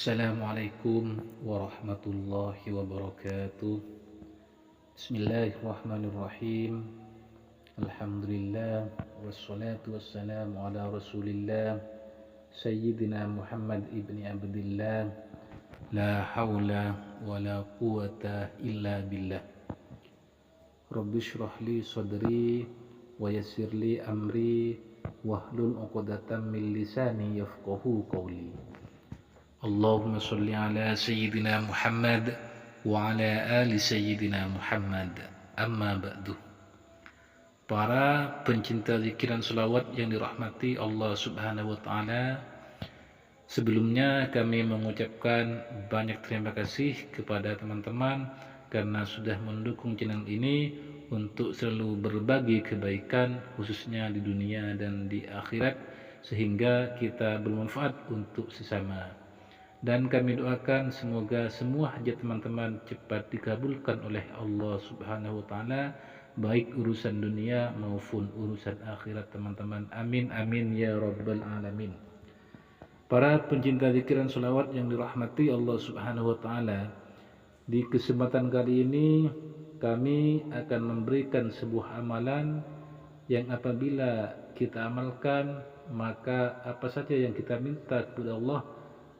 Assalamualaikum warahmatullahi wabarakatuh. Bismillahirrahmanirrahim. Alhamdulillah wassalatu wassalamu ala Rasulillah Sayyidina Muhammad ibni Abdillah. La haula wa la quwata illa billah. Rabbi shrah li sadri wa yassir li amri wahlul 'uqdatam min lisani yafqahu qawli. Allahumma salli ala Sayyidina Muhammad wa ala ali Sayyidina Muhammad. Amma ba'du. Para pencinta zikiran salawat yang dirahmati Allah Subhanahu wa taala, sebelumnya kami mengucapkan banyak terima kasih kepada teman-teman karena sudah mendukung channel ini untuk selalu berbagi kebaikan khususnya di dunia dan di akhirat sehingga kita bermanfaat untuk sesama. Dan kami doakan semoga semua hajat teman-teman cepat dikabulkan oleh Allah Subhanahu wa taala, baik urusan dunia maupun urusan akhirat teman-teman. Amin amin ya rabbal alamin. Para pencinta zikiran salawat yang dirahmati Allah Subhanahu wa taala, di kesempatan kali ini kami akan memberikan sebuah amalan yang apabila kita amalkan, maka apa saja yang kita minta kepada Allah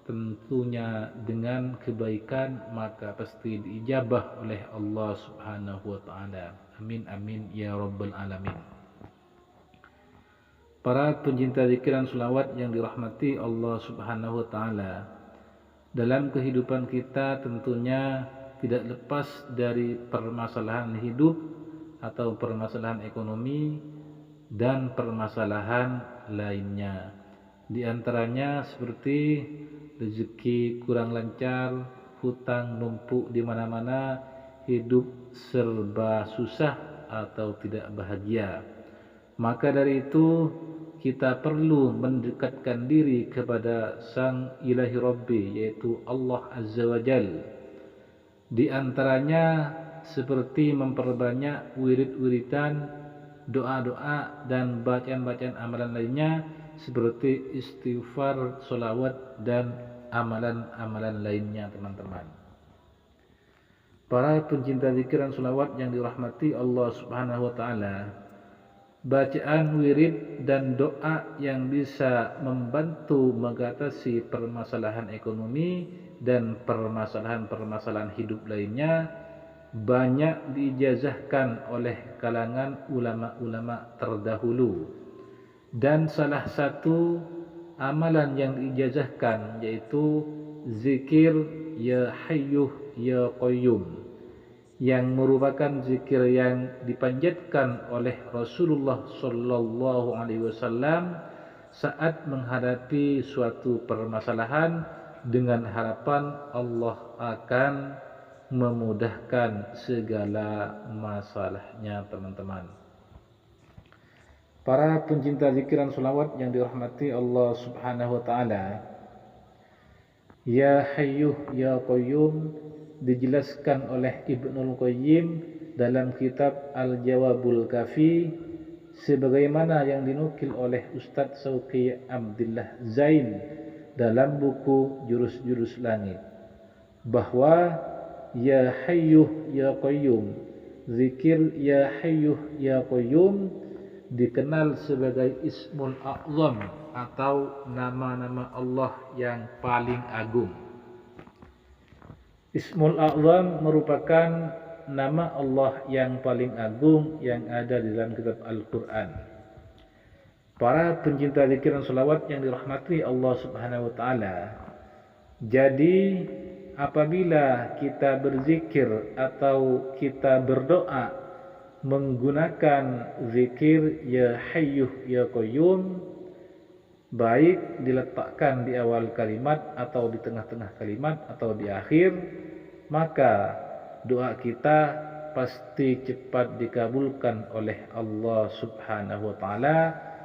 tentunya dengan kebaikan maka pasti diijabah oleh Allah Subhanahu wa taala. Amin amin ya rabbal alamin. Para pencinta zikiran salawat yang dirahmati Allah Subhanahu wa taala, dalam kehidupan kita tentunya tidak lepas dari permasalahan hidup atau permasalahan ekonomi dan permasalahan lainnya. Di antaranya seperti rezeki kurang lancar, hutang numpuk di mana-mana, hidup serba susah atau tidak bahagia. Maka dari itu kita perlu mendekatkan diri kepada Sang Ilahi Rabbi, yaitu Allah Azza wa Jal. Di antaranya seperti memperbanyak wirid-wiridan, doa-doa dan bacaan-bacaan amalan lainnya seperti istighfar, salawat dan amalan-amalan lainnya teman-teman. Para pencinta zikiran salawat yang dirahmati Allah Subhanahu wa taala, bacaan wirid dan doa yang bisa membantu mengatasi permasalahan ekonomi dan permasalahan-permasalahan hidup lainnya banyak diijazahkan oleh kalangan ulama-ulama terdahulu. Dan salah satu amalan yang diijazahkan yaitu zikir ya hayyuh ya qayyum, yang merupakan zikir yang dipanjatkan oleh Rasulullah sallallahu alaihi wasallam saat menghadapi suatu permasalahan dengan harapan Allah akan memudahkan segala masalahnya teman-teman. Para pencinta zikiran salawat yang dirahmati Allah Subhanahu wa taala, ya hayyuh ya qayyum dijelaskan oleh Ibnul Qayyim dalam kitab Al-Jawabul Kafi sebagaimana yang dinukil oleh Ustadz Sauqi Abdillah Zain dalam buku Jurus-Jurus Langit, bahwa ya hayyuh ya qayyum, zikir ya hayyuh ya qayyum dikenal sebagai Ismul A'zam atau nama-nama Allah yang paling agung. Ismul A'zam merupakan nama Allah yang paling agung yang ada di dalam kitab Al-Quran. Para pencinta zikiran salawat yang dirahmati Allah Subhanahu wa taala, jadi apabila kita berzikir atau kita berdoa menggunakan zikir ya hayyuh ya qayyum, baik diletakkan di awal kalimat atau di tengah-tengah kalimat atau di akhir, maka doa kita pasti cepat dikabulkan oleh Allah Subhanahu wa taala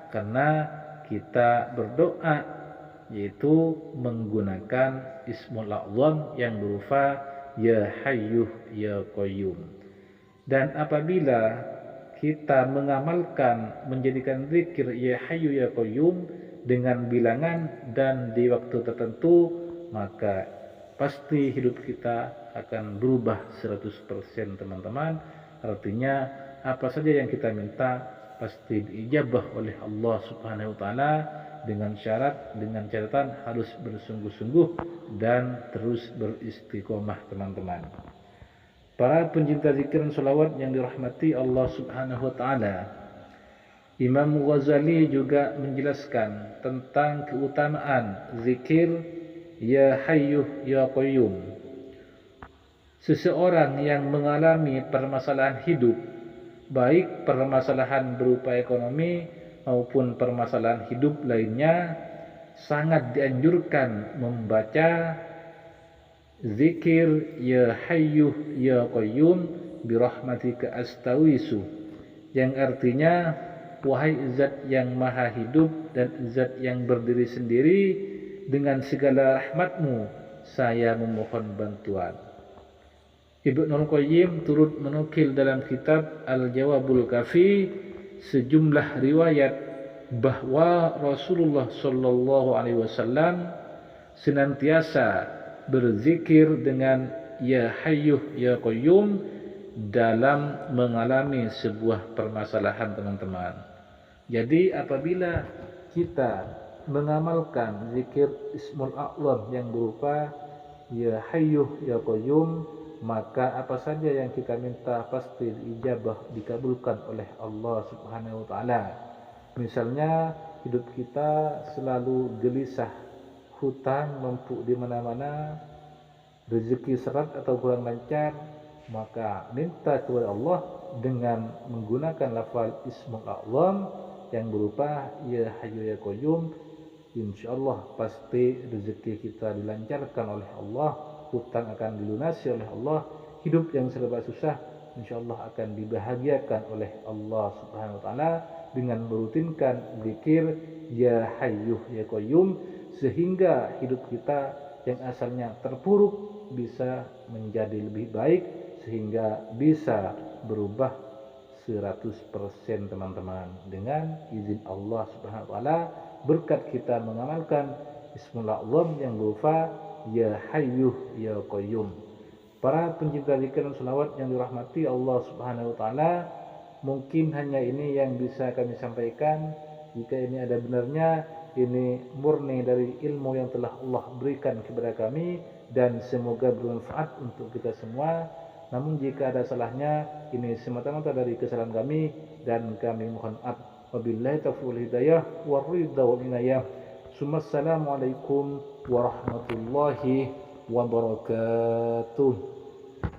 karena kita berdoa yaitu menggunakan Ismul A'zam yang berupa ya hayyuh ya qayyum. Dan apabila kita mengamalkan menjadikan zikir ya hayyu ya qayyum dengan bilangan dan di waktu tertentu, maka pasti hidup kita akan berubah 100% teman-teman. Artinya apa saja yang kita minta pasti diijabah oleh Allah Subhanahu wa taala, dengan syarat, dengan catatan harus bersungguh-sungguh dan terus beristiqomah teman-teman. Para pencinta zikir dan sholawat yang dirahmati Allah Subhanahu wa taala, Imam Ghazali juga menjelaskan tentang keutamaan zikir Ya Hayyu Ya Qayyum. Seseorang yang mengalami permasalahan hidup, baik permasalahan berupa ekonomi maupun permasalahan hidup lainnya, sangat dianjurkan membaca zikir Ya Hayyu Ya Qayyum birahmatika astawisu, yang artinya wahai zat yang maha hidup dan zat yang berdiri sendiri, dengan segala rahmatmu saya memohon bantuan. Ibnul Qayyim turut menukil dalam kitab Al-Jawabul Kafi sejumlah riwayat bahwa Rasulullah Shallallahu Alaihi Wasallam senantiasa berzikir dengan Ya Hayyu Ya Qayyum dalam mengalami sebuah permasalahan teman-teman. Jadi apabila kita mengamalkan zikir Ismul A'zam yang berupa Ya Hayyu Ya Qayyum, maka apa saja yang kita minta pasti diijabah, dikabulkan oleh Allah Subhanahu wa taala. Misalnya hidup kita selalu gelisah, hutang numpuk di mana-mana, rezeki seret atau kurang lancar, maka minta kepada Allah dengan menggunakan lafal Ismul A'zam yang berupa Ya Hayyu Ya Qayyum. Insyaallah pasti rezeki kita dilancarkan oleh Allah, hutang akan dilunasi oleh Allah, hidup yang serba susah insyaallah akan dibahagiakan oleh Allah Subhanahu wa taala dengan merutinkan zikir Ya Hayyu Ya Qayyum, sehingga hidup kita yang asalnya terpuruk bisa menjadi lebih baik, sehingga bisa berubah 100% teman-teman, dengan izin Allah Subhanahu wa taala, berkat kita mengamalkan Ismul A'zam yang berupa Ya Hayyu Ya Qayyum. Para pencinta zikir dan sholawat yang dirahmati Allah Subhanahu wa taala, mungkin hanya ini yang bisa kami sampaikan. Jika ini ada benarnya, ini murni dari ilmu yang telah Allah berikan kepada kami dan semoga bermanfaat untuk kita semua. Namun jika ada salahnya, ini semata-mata dari kesalahan kami dan kami mohon maaf. Wabillahi taufiq wal hidayah war ridha wal inayah. Assalamualaikum warahmatullahi wabarakatuh.